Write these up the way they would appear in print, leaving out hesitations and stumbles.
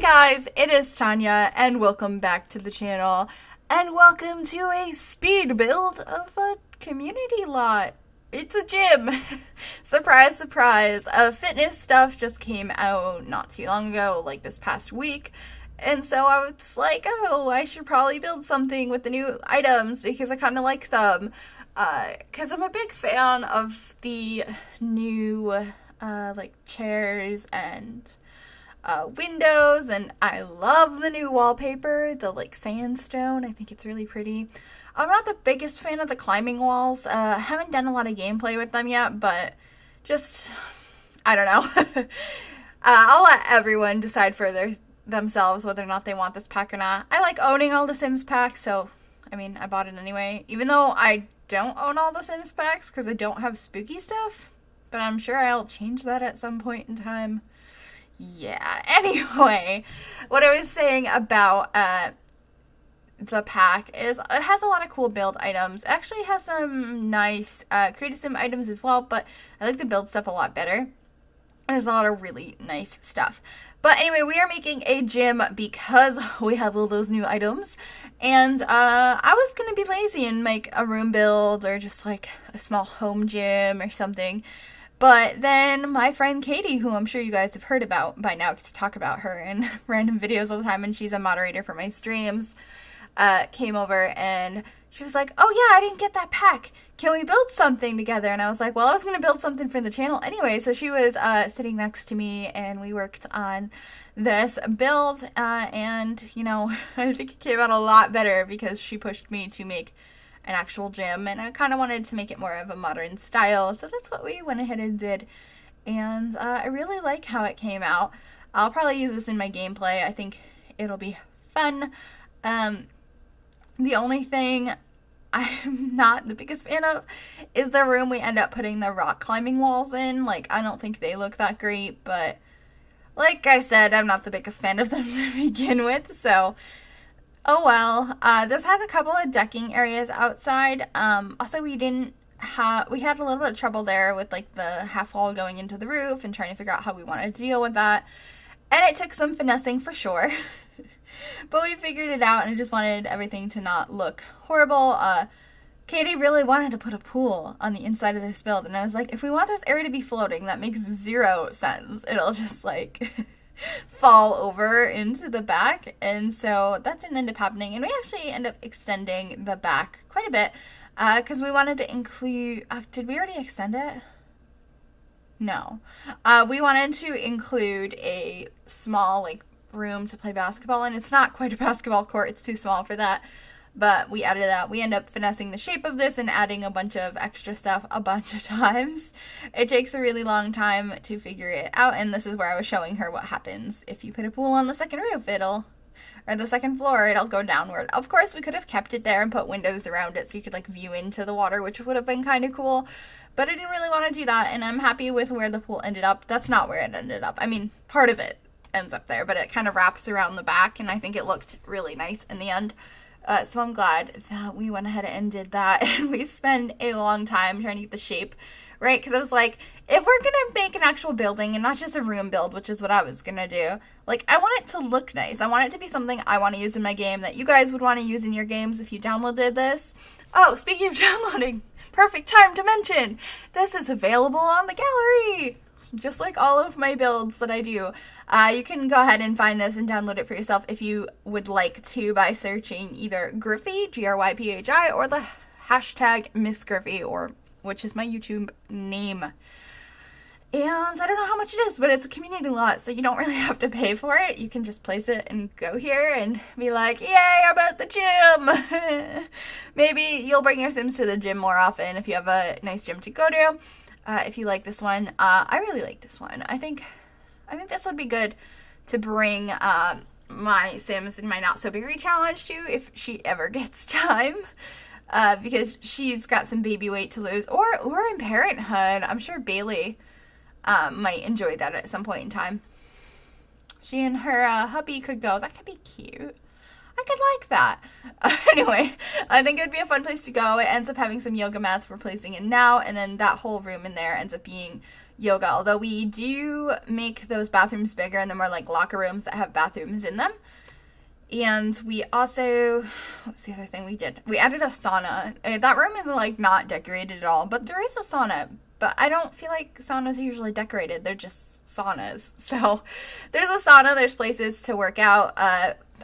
Guys, it is Tanya, and welcome back to the channel, and welcome to a speed build of a community lot. It's a gym. Surprise, surprise. Fitness stuff just came out not too long ago, like this past week, and so I was like, oh, I should probably build something with the new items because I kind of like them, because I'm a big fan of the new, like, chairs and windows, and I love the new wallpaper, the like sandstone. I think it's really pretty. I'm not the biggest fan of the climbing walls. I haven't done a lot of gameplay with them yet, but just, I don't know. I'll let everyone decide for themselves whether or not they want this pack or not. I like owning all the Sims packs, so I mean, I bought it anyway, even though I don't own all the Sims packs because I don't have spooky stuff, but I'm sure I'll change that at some point in time. Yeah, anyway, what I was saying about the pack is it has a lot of cool build items. It actually has some nice creative sim items as well, but I like the build stuff a lot better. There's a lot of really nice stuff. But anyway, we are making a gym because we have all those new items, and I was going to be lazy and make a room build or just like a small home gym or something. But then my friend Katie, who I'm sure you guys have heard about by now, because I talk about her in random videos all the time, and she's a moderator for my streams, came over and she was like, oh yeah, I didn't get that pack. Can we build something together? And I was like, well, I was going to build something for the channel anyway. So she was sitting next to me and we worked on this build. And, you know, I think it came out a lot better because she pushed me to make an actual gym, and I kind of wanted to make it more of a modern style, so that's what we went ahead and did, and I really like how it came out. I'll probably use this in my gameplay. I think it'll be fun. The only thing I'm not the biggest fan of is the room we end up putting the rock climbing walls in. Like, I don't think they look that great, but like I said, I'm not the biggest fan of them to begin with, so oh well. This has a couple of decking areas outside. Also, we had a little bit of trouble there with like the half wall going into the roof and trying to figure out how we wanted to deal with that. And it took some finessing for sure. But we figured it out, and I just wanted everything to not look horrible. Katie really wanted to put a pool on the inside of this build, and I was like, if we want this area to be floating, that makes zero sense. It'll just like fall over into the back, and so that didn't end up happening, and we actually end up extending the back quite a bit because we wanted to include did we already extend it? No. We wanted to include a small like room to play basketball in. It's not quite a basketball court, it's too small for that, but we added that. We end up finessing the shape of this and adding a bunch of extra stuff a bunch of times. It takes a really long time to figure it out, and this is where I was showing her what happens if you put a pool on the second roof. Or the second floor, it'll go downward. Of course, we could have kept it there and put windows around it so you could like view into the water, which would have been kind of cool, but I didn't really want to do that, and I'm happy with where the pool ended up. That's not where it ended up. I mean, part of it ends up there, but it kind of wraps around the back, and I think it looked really nice in the end. So I'm glad that we went ahead and did that, and we spent a long time trying to get the shape right, because I was like, if we're gonna make an actual building and not just a room build, which is what I was gonna do, like, I want it to look nice. I want it to be something I want to use in my game that you guys would want to use in your games if you downloaded this. Oh, speaking of downloading, perfect time to mention, this is available on the gallery! Just like all of my builds that I do. You can go ahead and find this and download it for yourself if you would like to by searching either Gryphi, Gryphi, or the hashtag MsGryphi, or which is my YouTube name. And I don't know how much it is, but it's a community lot, so you don't really have to pay for it. You can just place it and go here and be like, yay, I'm at the gym! Maybe you'll bring your Sims to the gym more often if you have a nice gym to go to. If you like this one, I really like this one. I think this would be good to bring my Sims in my Not So Berry challenge to if she ever gets time, because she's got some baby weight to lose, or in parenthood. I'm sure Bailey might enjoy that at some point in time. She and her hubby could go. That could be cute. I could like that. Anyway, I think it would be a fun place to go. It ends up having some yoga mats we're placing in now, and then that whole room in there ends up being yoga. Although we do make those bathrooms bigger, and they're more like locker rooms that have bathrooms in them. And we also, what's the other thing we did? We added a sauna. That room is like not decorated at all, but there is a sauna. But I don't feel like saunas are usually decorated. They're just saunas. So there's a sauna. There's places to work out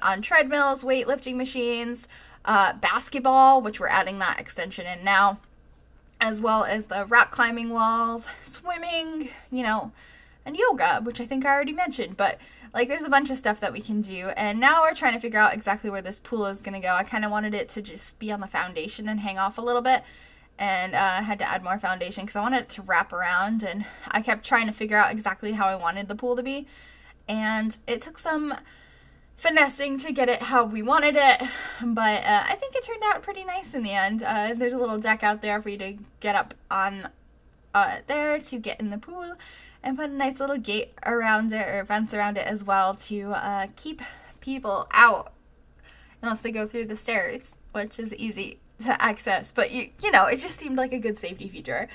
on treadmills, weightlifting machines, basketball, which we're adding that extension in now, as well as the rock climbing walls, swimming, and yoga, which I think I already mentioned. But like, there's a bunch of stuff that we can do, and now we're trying to figure out exactly where this pool is going to go. I kind of wanted it to just be on the foundation and hang off a little bit, and had to add more foundation because I wanted it to wrap around, and I kept trying to figure out exactly how I wanted the pool to be, and it took some finessing to get it how we wanted it, but I think it turned out pretty nice in the end. There's a little deck out there for you to get up on there to get in the pool, and put a nice little gate around it, or fence around it as well, to keep people out unless they go through the stairs, which is easy to access. But it just seemed like a good safety feature.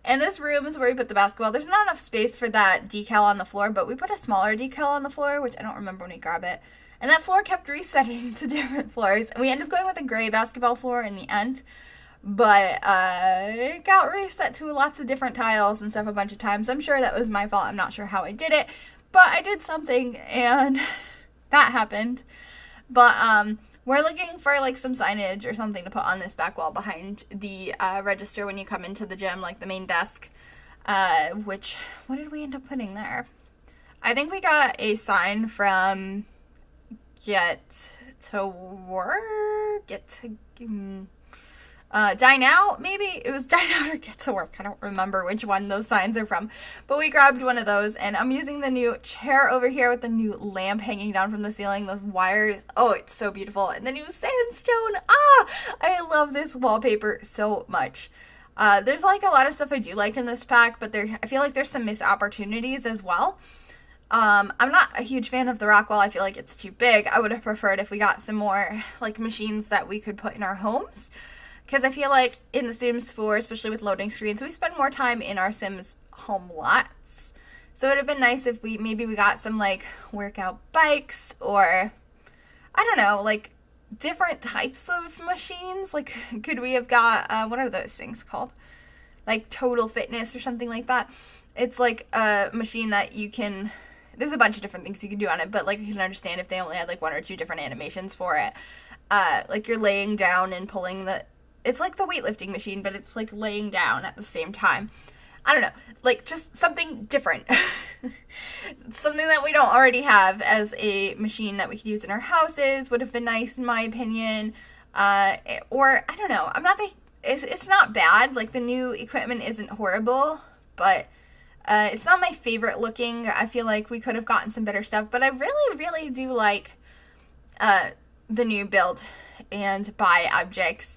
And this room is where we put the basketball. There's not enough space for that decal on the floor, but we put a smaller decal on the floor, which I don't remember when we grabbed it. And that floor kept resetting to different floors. And we ended up going with a gray basketball floor in the end. But it got reset to lots of different tiles and stuff a bunch of times. I'm sure that was my fault. I'm not sure how I did it. But I did something, and that happened. But we're looking for like some signage or something to put on this back wall behind the register when you come into the gym, like the main desk. What did we end up putting there? I think we got a sign from Dine Out, maybe? It was Dine Out or Get to Work. I don't remember which one those signs are from. But we grabbed one of those, and I'm using the new chair over here with the new lamp hanging down from the ceiling. Those wires. Oh, it's so beautiful. And the new sandstone. I love this wallpaper so much. There's like a lot of stuff I do like in this pack, but I feel like there's some missed opportunities as well. I'm not a huge fan of the rock wall. I feel like it's too big. I would have preferred if we got some more like machines that we could put in our homes. Because I feel like in the Sims 4, especially with loading screens, we spend more time in our Sims home lots. So it would have been nice if we got some like workout bikes, or I don't know, like different types of machines. Like, could we have got, what are those things called? Like Total Fitness or something like that. It's like a machine that you can, there's a bunch of different things you can do on it, but like you can understand if they only had like one or two different animations for it. Like you're laying down and pulling it's like the weightlifting machine, but it's like laying down at the same time. I don't know, like just something different. Something that we don't already have as a machine that we could use in our houses would have been nice in my opinion. Or I don't know, it's not bad. Like the new equipment isn't horrible, but it's not my favorite looking. I feel like we could have gotten some better stuff, but I really, really do like the new build and buy objects.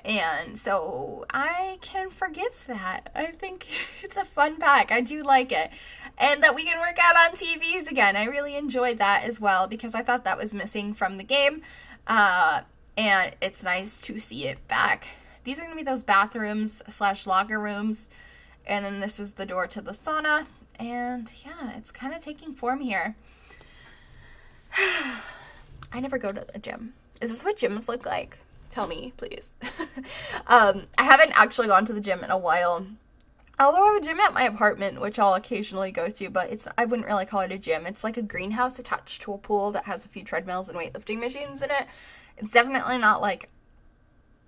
And so I can forgive that. I think it's a fun pack. I do like it. And that we can work out on TVs again. I really enjoyed that as well because I thought that was missing from the game. And it's nice to see it back. These are going to be those bathrooms / locker rooms. And then this is the door to the sauna. And yeah, it's kind of taking form here. I never go to the gym. Is this what gyms look like? Tell me, please. I haven't actually gone to the gym in a while. Although I have a gym at my apartment, which I'll occasionally go to, but I wouldn't really call it a gym. It's like a greenhouse attached to a pool that has a few treadmills and weightlifting machines in it. It's definitely not like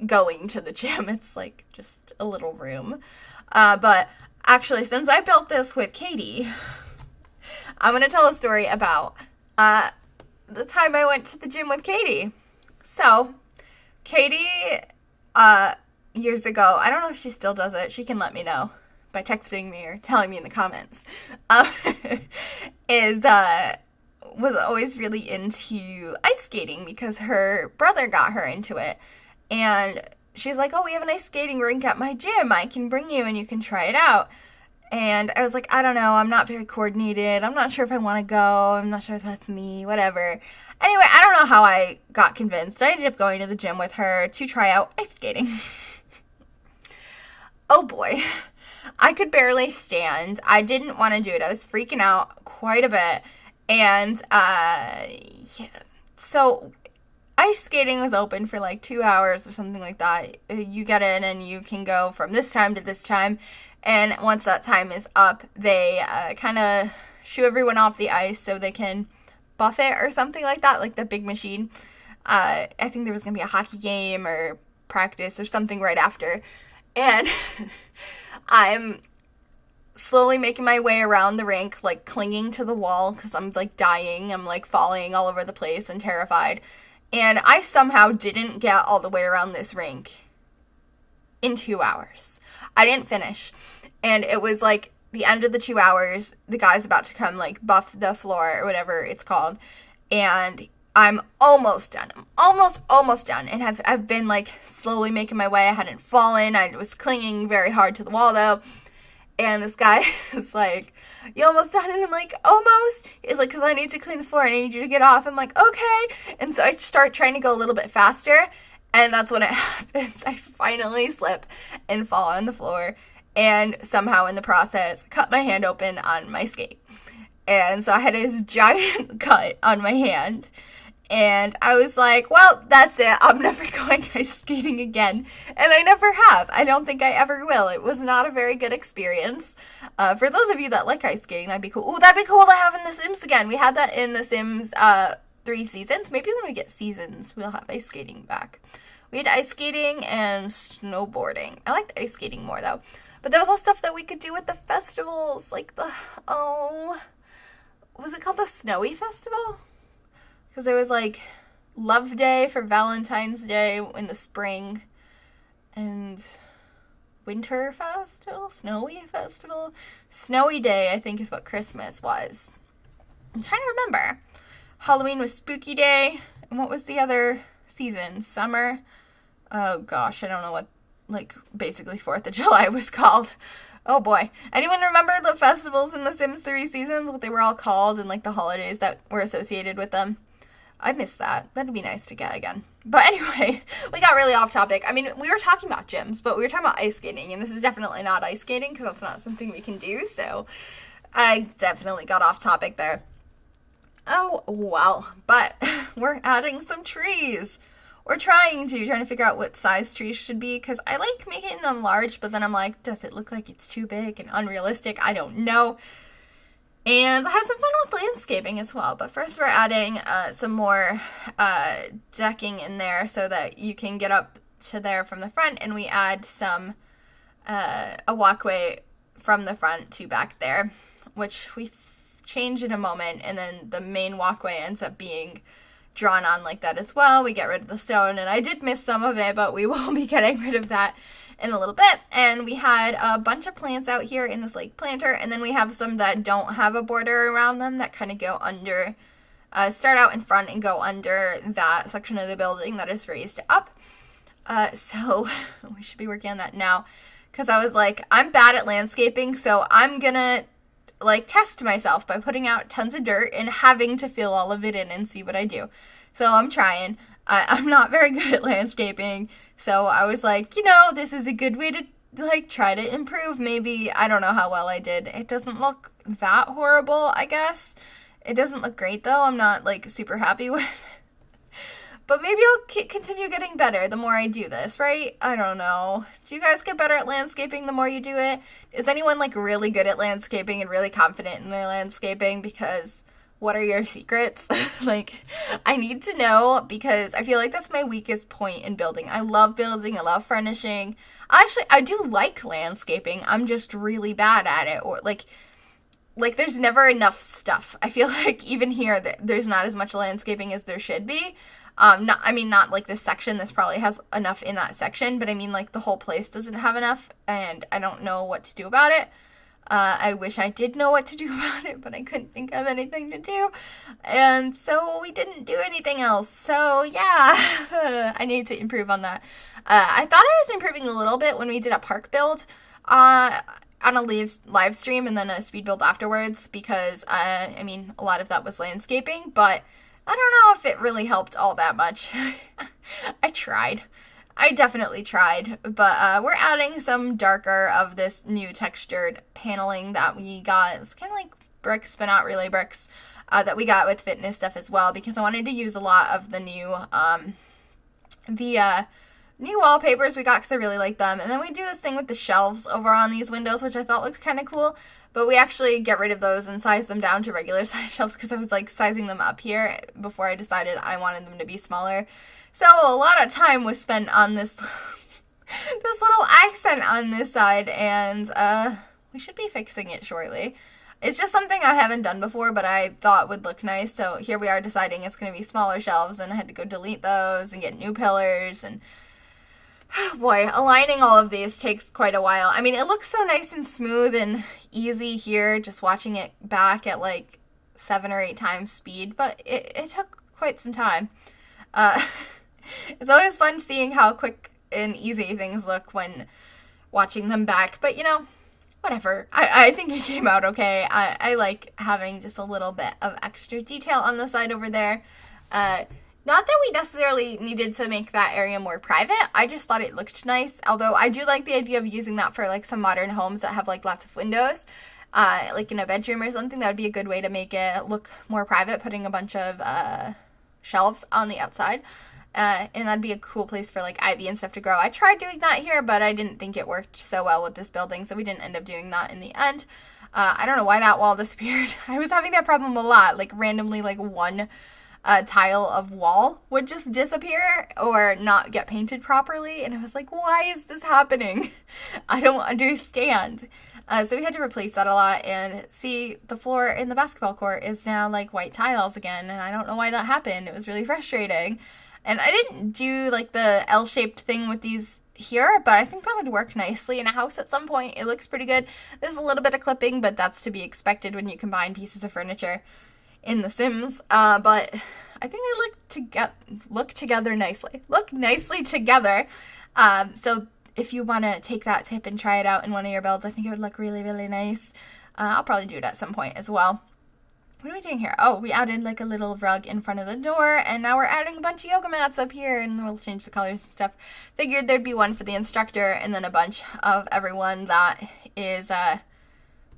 going to the gym. It's like just a little room. But actually, since I built this with Katie, I'm going to tell a story about the time I went to the gym with Katie. So, Katie, years ago, I don't know if she still does it, she can let me know by texting me or telling me in the comments, was always really into ice skating because her brother got her into it. And she's like, oh, we have an ice skating rink at my gym. I can bring you and you can try it out. And I was like, I don't know, I'm not very coordinated. I'm not sure if I want to go. I'm not sure if that's me, whatever. Anyway, I don't know how I got convinced. I ended up going to the gym with her to try out ice skating. Oh boy. I could barely stand. I didn't want to do it. I was freaking out quite a bit. And, yeah. So ice skating was open for like 2 hours or something like that. You get in and you can go from this time to this time. And once that time is up, they kind of shoo everyone off the ice so they can buffet or something like that, like the big machine. I think there was going to be a hockey game or practice or something right after. And I'm slowly making my way around the rink, like clinging to the wall because I'm like dying. I'm like falling all over the place and terrified. And I somehow didn't get all the way around this rink in 2 hours. I didn't finish. And it was like the end of the 2 hours. The guy's about to come like buff the floor or whatever it's called. And I'm almost done. I'm almost done. And I've been like slowly making my way. I hadn't fallen. I was clinging very hard to the wall though. And this guy is like, you almost done? And I'm like, almost. He's like, because I need to clean the floor. I need you to get off. I'm like, okay. And so I start trying to go a little bit faster. And that's when it happens. I finally slip and fall on the floor. And somehow in the process, cut my hand open on my skate. And so I had this giant cut on my hand. And I was like, well, that's it. I'm never going ice skating again. And I never have. I don't think I ever will. It was not a very good experience. For those of you that like ice skating, that'd be cool. Ooh, that'd be cool to have in The Sims again. We had that in The Sims 3 seasons. Maybe when we get seasons, we'll have ice skating back. We had ice skating and snowboarding. I liked ice skating more, though. But there was all stuff that we could do at the festivals. Like was it called the Snowy Festival? Because there was like Love Day for Valentine's Day in the spring. And Winter Festival? Snowy Festival? Snowy Day, I think, is what Christmas was. I'm trying to remember. Halloween was Spooky Day. And what was the other season? Summer? Oh gosh, I don't know what, like, basically 4th of July was called. Oh boy. Anyone remember the festivals in The Sims 3 seasons? What they were all called and, like, the holidays that were associated with them? I missed that. That'd be nice to get again. But anyway, we got really off topic. I mean, we were talking about gyms, but we were talking about ice skating, and this is definitely not ice skating because that's not something we can do, so I definitely got off topic there. Oh, well, but we're adding some trees. We're trying to figure out what size trees should be, because I like making them large, but then I'm like, does it look like it's too big and unrealistic? I don't know. And I had some fun with landscaping as well, but first we're adding some more decking in there so that you can get up to there from the front, and we add some, a walkway from the front to back there, which we change in a moment, and then the main walkway ends up being drawn on like that as well. We get rid of the stone, and I did miss some of it, but we will be getting rid of that in a little bit. And we had a bunch of plants out here in this like planter, and then we have some that don't have a border around them that kind of go under, start out in front and go under that section of the building that is raised up. So we should be working on that now, because I was like, I'm bad at landscaping, so I'm gonna like test myself by putting out tons of dirt and having to fill all of it in and see what I do. So I'm trying. I'm not very good at landscaping, so I was like, you know, this is a good way to like try to improve. Maybe, I don't know how well I did. It doesn't look that horrible, I guess. It doesn't look great though. I'm not like super happy with it. But maybe I'll continue getting better the more I do this, right? I don't know. Do you guys get better at landscaping the more you do it? Is anyone like really good at landscaping and really confident in their landscaping? Because what are your secrets? Like, I need to know, because I feel like that's my weakest point in building. I love building. I love furnishing. Actually, I do like landscaping. I'm just really bad at it. Or like there's never enough stuff. I feel like even here there's not as much landscaping as there should be. Not like this section. This probably has enough in that section, but I mean like the whole place doesn't have enough, and I don't know what to do about it. I wish I did know what to do about it, but I couldn't think of anything to do, and so we didn't do anything else. So yeah, I need to improve on that. I thought I was improving a little bit when we did a park build. I on a live stream and then a speed build afterwards because, I mean, a lot of that was landscaping, but I don't know if it really helped all that much. I tried. I definitely tried, but we're adding some darker of this new textured paneling that we got. It's kind of like bricks, but not really bricks, that we got with fitness stuff as well, because I wanted to use a lot of the new, new wallpapers we got because I really like them. And then we do this thing with the shelves over on these windows, which I thought looked kind of cool, but we actually get rid of those and size them down to regular size shelves because I was like sizing them up here before I decided I wanted them to be smaller. So a lot of time was spent on this this little accent on this side, and we should be fixing it shortly. It's just something I haven't done before, but I thought would look nice, so here we are deciding it's going to be smaller shelves, and I had to go delete those and get new pillars, and boy, aligning all of these takes quite a while. I mean, it looks so nice and smooth and easy here, just watching it back at like 7 or 8 times speed, but it took quite some time. It's always fun seeing how quick and easy things look when watching them back, but you know, whatever. I think it came out okay. I like having just a little bit of extra detail on the side over there. Not that we necessarily needed to make that area more private. I just thought it looked nice. Although I do like the idea of using that for like some modern homes that have like lots of windows. Like in a bedroom or something. That would be a good way to make it look more private. Putting a bunch of shelves on the outside. And that'd be a cool place for like ivy and stuff to grow. I tried doing that here, but I didn't think it worked so well with this building. So we didn't end up doing that in the end. I don't know why that wall disappeared. I was having that problem a lot. Like randomly like one tile of wall would just disappear or not get painted properly, and I was like, why is this happening? I don't understand. So we had to replace that a lot, and see, the floor in the basketball court is now like white tiles again, and I don't know why that happened. It was really frustrating, and I didn't do like the L-shaped thing with these here, but I think that would work nicely in a house at some point. It looks pretty good. There's a little bit of clipping, but that's to be expected when you combine pieces of furniture in The Sims, but I think they look together nicely. Look nicely together. So if you want to take that tip and try it out in one of your builds, I think it would look really, really nice. I'll probably do it at some point as well. What are we doing here? Oh, we added like a little rug in front of the door, and now we're adding a bunch of yoga mats up here, and we'll change the colors and stuff. Figured there'd be one for the instructor, and then a bunch of everyone that is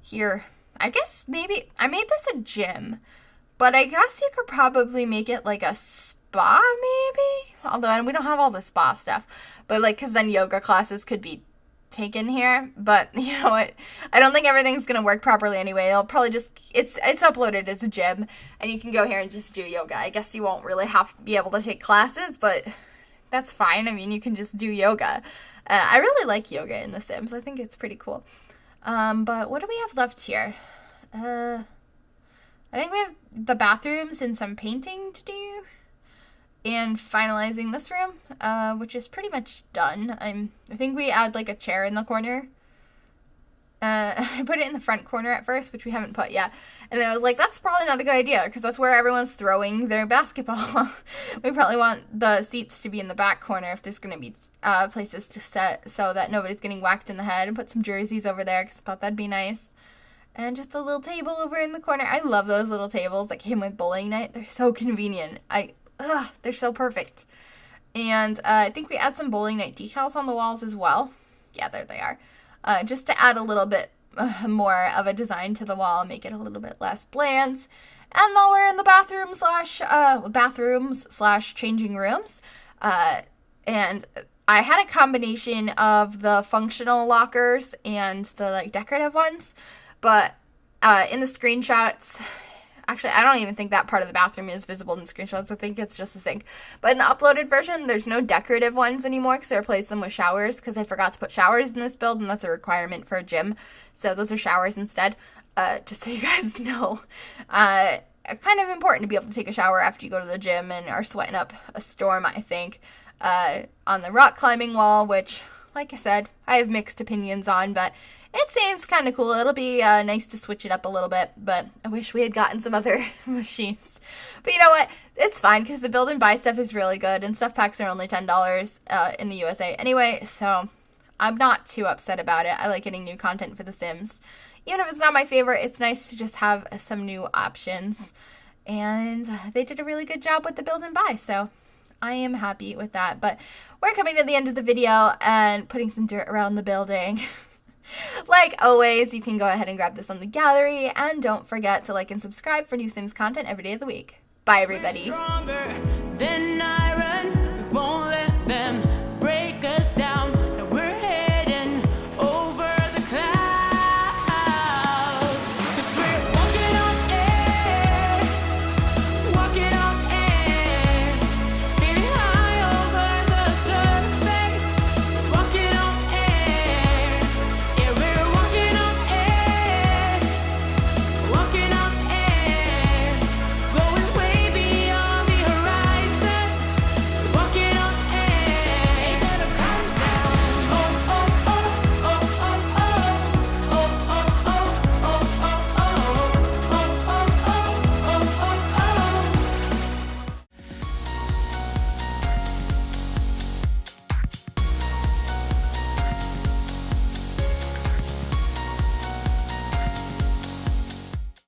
here. I guess maybe I made this a gym. But I guess you could probably make it like a spa, maybe? Although we don't have all the spa stuff. But like, because then yoga classes could be taken here. But you know what? I don't think everything's going to work properly anyway. It'll probably just, it's uploaded as a gym. And you can go here and just do yoga. I guess you won't really have to be able to take classes, but that's fine. I mean, you can just do yoga. I really like yoga in The Sims. I think it's pretty cool. But what do we have left here? I think we have the bathrooms and some painting to do, and finalizing this room, which is pretty much done. I think we add like a chair in the corner. I put it in the front corner at first, which we haven't put yet, and then I was like, that's probably not a good idea, because that's where everyone's throwing their basketball. We probably want the seats to be in the back corner if there's going to be places to sit, so that nobody's getting whacked in the head, and put some jerseys over there, because I thought that'd be nice. And just a little table over in the corner. I love those little tables that came with bowling night. They're so convenient. They're so perfect. And I think we add some bowling night decals on the walls as well. Yeah, there they are. Just to add a little bit more of a design to the wall, make it a little bit less bland. And now we're in the bathrooms slash changing rooms. And I had a combination of the functional lockers and the like decorative ones. But in the screenshots, actually, I don't even think that part of the bathroom is visible in the screenshots. I think it's just the sink. But in the uploaded version, there's no decorative ones anymore because I replaced them with showers because I forgot to put showers in this build, and that's a requirement for a gym. So those are showers instead, just so you guys know. Kind of important to be able to take a shower after you go to the gym and are sweating up a storm, I think. On the rock climbing wall, which, like I said, I have mixed opinions on, but it seems kind of cool. It'll be nice to switch it up a little bit, but I wish we had gotten some other machines. But you know what? It's fine, because the build and buy stuff is really good, and stuff packs are only $10 in the USA anyway, so I'm not too upset about it. I like getting new content for The Sims. Even if it's not my favorite, it's nice to just have some new options. And they did a really good job with the build and buy, so I am happy with that. But we're coming to the end of the video and putting some dirt around the building. Like always, you can go ahead and grab this on the gallery, and don't forget to like and subscribe for new Sims content every day of the week. Bye, everybody.